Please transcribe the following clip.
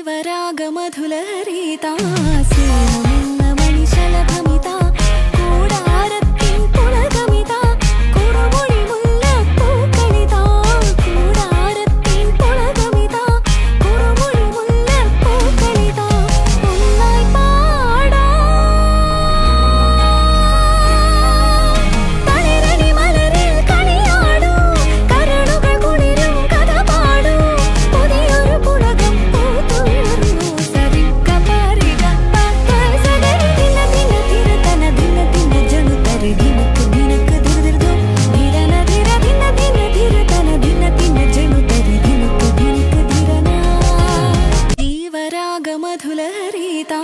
ജീവരാഗമധുലഹരിതാ സ്നേഹമെന്ന മണിശലഭമിതാ കൂടാരത്തിൻ പുളകമിതാ കുറുമൊഴി മുല്ലപ്പൂക്കളിതാ കൂടാരത്തിൻ പുളകമിതാ കുറുമൊഴി മുല്ലപ്പൂക്കളിതാ ഒന്നായി പാടാം തളിരടി മലരിൽ കളിയാടൂ കരളുകൾ കുളിരും കഥ പാടൂ പുതിയൊരു പുളകം പൂത്തുയർന്നു സരിഗ പരിഗ പപ്പ സഗരി ദിന ദിന ധിരതന ദിന ദിന ജനുതരി ദിനക്ക് ദിനക്ക് ധിരദിർദു ധിരന ധിര ദിന ദിന ധിരതന ദിന ദിന ജനുതരി ദിനക്ക് ദിനക്ക് ധിരന ജീവരാഗമധുലഹരിതാ